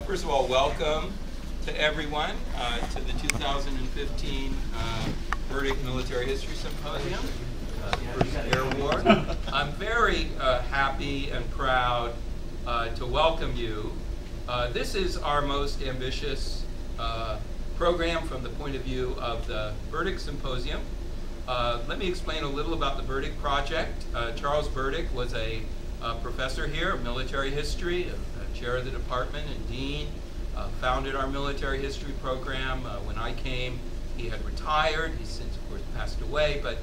First of all, welcome to everyone to the 2015 Burdock Military History Symposium, First Air War. I'm very happy and proud to welcome you. This is our most ambitious program from the point of view of the Burdock Symposium. Let me explain a little about the Burdock project. Charles Burdock was a professor here of military history, chair of the department and dean, founded our military history program. When I came, he had retired. He's since, of course, passed away. But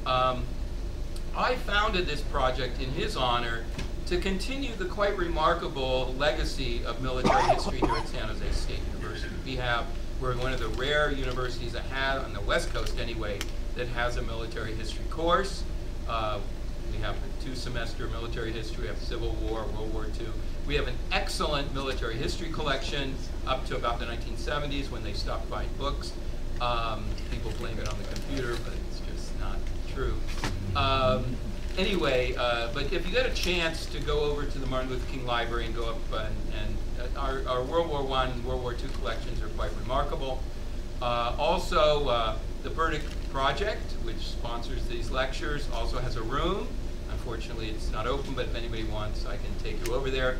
I founded this project in his honor to continue the quite remarkable legacy of military history here at San Jose State University. We're one of the rare universities that had, on the West Coast anyway, that has a military history course. We have a 2-semester military history, we have Civil War, World War II. We have an excellent military history collection up to about the 1970s when they stopped buying books. People blame it on the computer, but it's just not true. Anyway, but if you get a chance to go over to the Martin Luther King Library and go up and our World War I and World War II collections are quite remarkable. Also, the Burdock Project, which sponsors these lectures, also has a room. Unfortunately, it's not open, but if anybody wants, I can take you over there.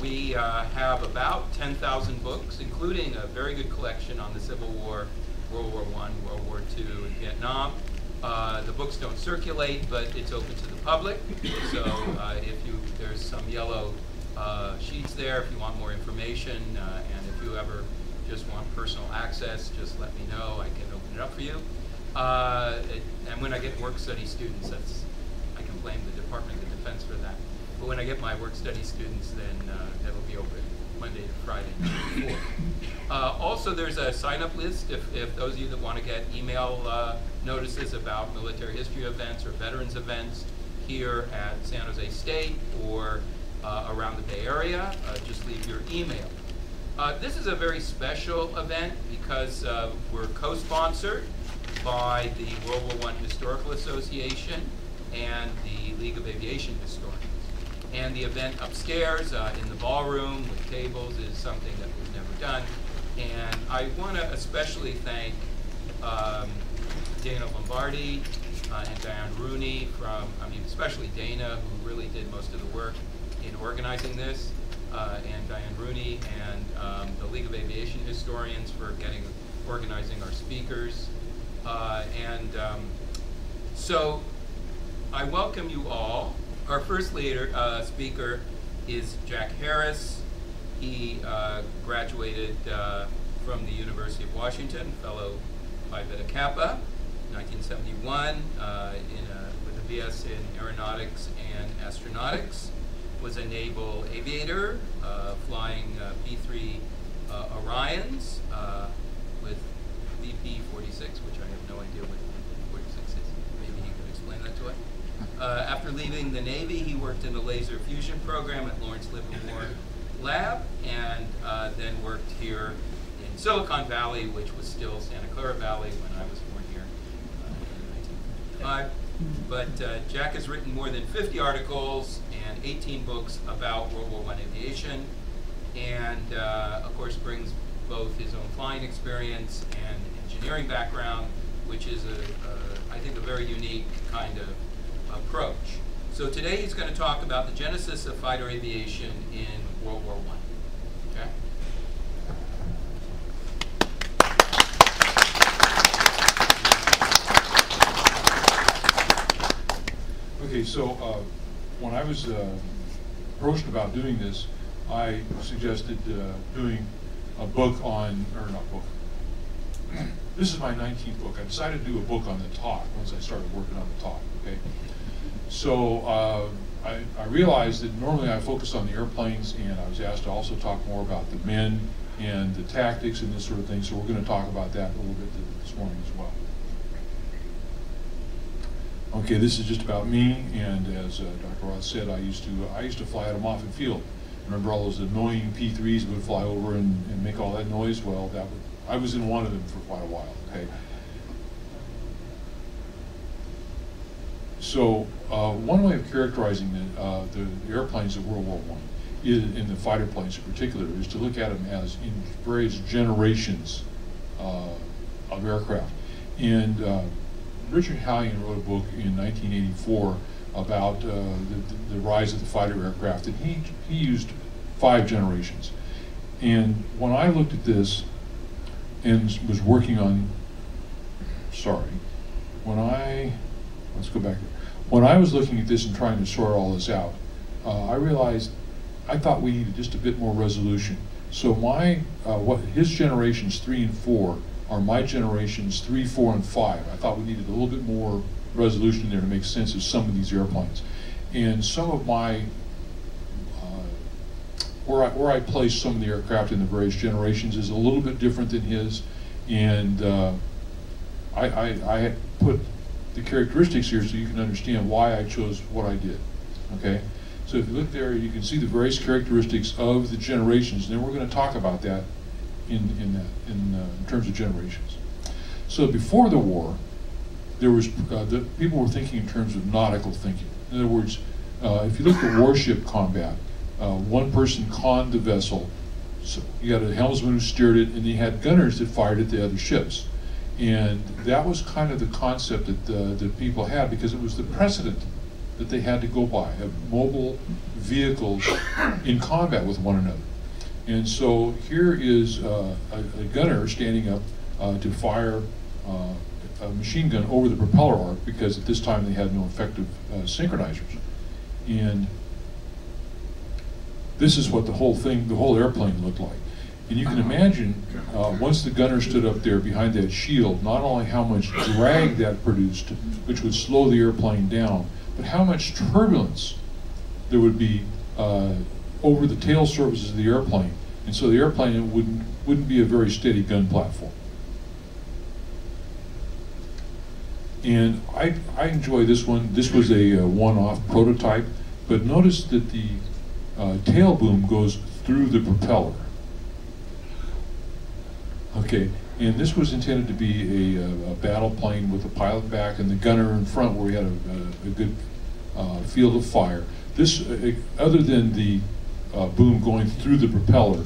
We have about 10,000 books, including a very good collection on the Civil War, World War I, World War II, and Vietnam. The books don't circulate, but it's open to the public. So there's some yellow sheets there if you want more information, and if you ever just want personal access, just let me know. I can open it up for you. And when I get work study students, I can blame the Department of Defense for that. But when I get my work study students, then that'll be open Monday to Friday. Also, there's a sign-up list if those of you that want to get email notices about military history events or veterans events here at San Jose State or around the Bay Area, just leave your email. This is a very special event because we're co-sponsored by the World War I Historical Association and the League of Aviation Historians. And the event upstairs in the ballroom with tables is something that was never done. And I want to especially thank Dana Lombardi and Diane Rooney especially Dana, who really did most of the work in organizing this, and Diane Rooney and the League of Aviation Historians for organizing our speakers. So I welcome you all. Our first speaker is Jack Harris. He graduated from the University of Washington, fellow Phi Beta Kappa, 1971, with a BS in Aeronautics and Astronautics. Was a naval aviator, flying P-3 Orions with VP-46, which I have no idea what VP-46 is. Maybe he could explain that to us. After leaving the Navy, he worked in the laser fusion program at Lawrence Livermore Lab, and then worked here in Silicon Valley, which was still Santa Clara Valley when I was born here in 1955. But Jack has written more than 50 articles and 18 books about World War I aviation, and of course brings both his own flying experience and engineering background, which is, I think, a very unique kind of approach. So today he's going to talk about the genesis of fighter aviation in World War I. Okay? Okay, so when I was approached about doing this, I suggested doing a book on, or not book, this is my 19th book. I decided to do a book on the talk once I started working on the talk, okay? So I realized that normally I focus on the airplanes, and I was asked to also talk more about the men and the tactics and this sort of thing, so we're going to talk about that a little bit this morning as well. Okay, this is just about me, and as Dr. Roth said, I used to fly out of Moffett Field. Remember all those annoying P-3s that would fly over and make all that noise? Well, I was in one of them for quite a while, okay? So one way of characterizing the airplanes of World War I in the fighter planes in particular, is to look at them as in various generations of aircraft. And Richard Hallion wrote a book in 1984 about the rise of the fighter aircraft, and he used 5 generations. And when I looked at this and was working on, let's go back here. When I was looking at this and trying to sort all this out, I realized I thought we needed just a bit more resolution. So what his generations 3 and 4 are my generations 3, 4, and 5. I thought we needed a little bit more resolution there to make sense of some of these airplanes. And some of my, where I place some of the aircraft in the various generations is a little bit different than his. And I put the characteristics here so you can understand why I chose what I did, okay? So if you look there, you can see the various characteristics of the generations, and then we're going to talk about that in terms of generations. So before the war, there was people were thinking in terms of nautical thinking. In other words, if you look at warship combat, one person conned the vessel. So you got a helmsman who steered it, and you had gunners that fired at the other ships. And that was kind of the concept that people had, because it was the precedent that they had to go by, of mobile vehicles in combat with one another. And so here is a gunner standing up to fire a machine gun over the propeller arc, because at this time they had no effective synchronizers. And this is what the whole airplane looked like. And you can imagine, once the gunner stood up there behind that shield, not only how much drag that produced, which would slow the airplane down, but how much turbulence there would be over the tail surfaces of the airplane. And so the airplane wouldn't be a very steady gun platform. And I enjoy this one. This was a one-off prototype, but notice that the tail boom goes through the propeller. Okay, and this was intended to be a battle plane with a pilot back and the gunner in front, where we had a good field of fire. This, other than the boom going through the propeller,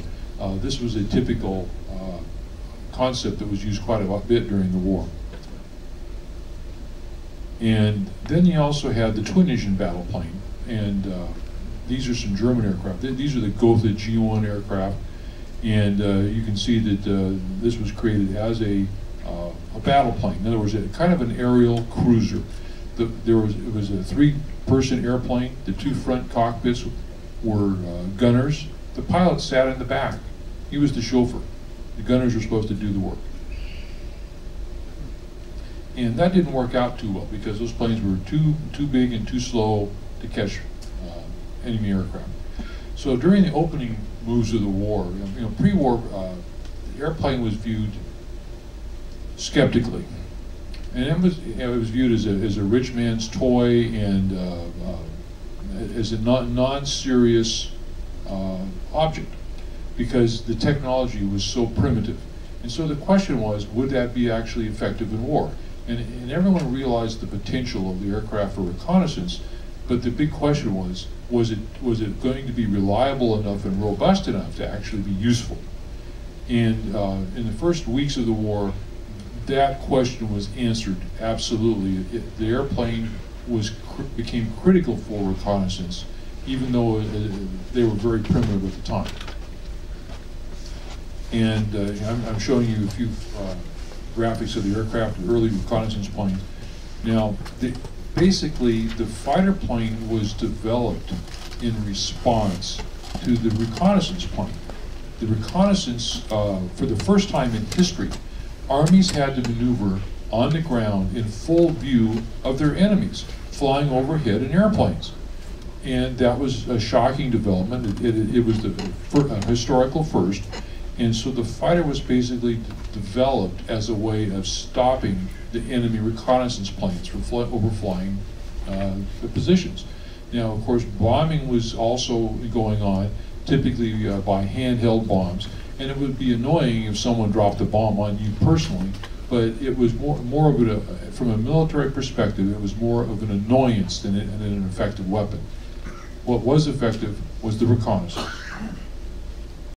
this was a typical concept that was used quite a bit during the war. And then you also had the twin-engine battle plane, and these are some German aircraft. These are the Gotha G1 aircraft. And you can see that this was created as a battle plane. In other words, kind of an aerial cruiser. It was a 3-person airplane. The 2 front cockpits were gunners. The pilot sat in the back. He was the chauffeur. The gunners were supposed to do the work. And that didn't work out too well, because those planes were too big and too slow to catch enemy aircraft. So during the opening moves of the war, pre-war, the airplane was viewed skeptically, and it was viewed as a rich man's toy, and as a non-serious object, because the technology was so primitive. And so the question was, would that be actually effective in war? And everyone realized the potential of the aircraft for reconnaissance, but the big question was it going to be reliable enough and robust enough to actually be useful? And in the first weeks of the war, that question was answered absolutely. The airplane became critical for reconnaissance, even though they were very primitive at the time. And I'm showing you a few graphics of the aircraft, the early reconnaissance planes. Now, basically, the fighter plane was developed in response to the reconnaissance plane. The reconnaissance, for the first time in history, armies had to maneuver on the ground in full view of their enemies, flying overhead in airplanes. And that was a shocking development. It was a historical first. And so the fighter was basically developed as a way of stopping the enemy reconnaissance planes from overflying the positions. Now, of course, bombing was also going on, typically by handheld bombs, and it would be annoying if someone dropped a bomb on you personally, but it was more of from a military perspective, it was more of an annoyance than an effective weapon. What was effective was the reconnaissance.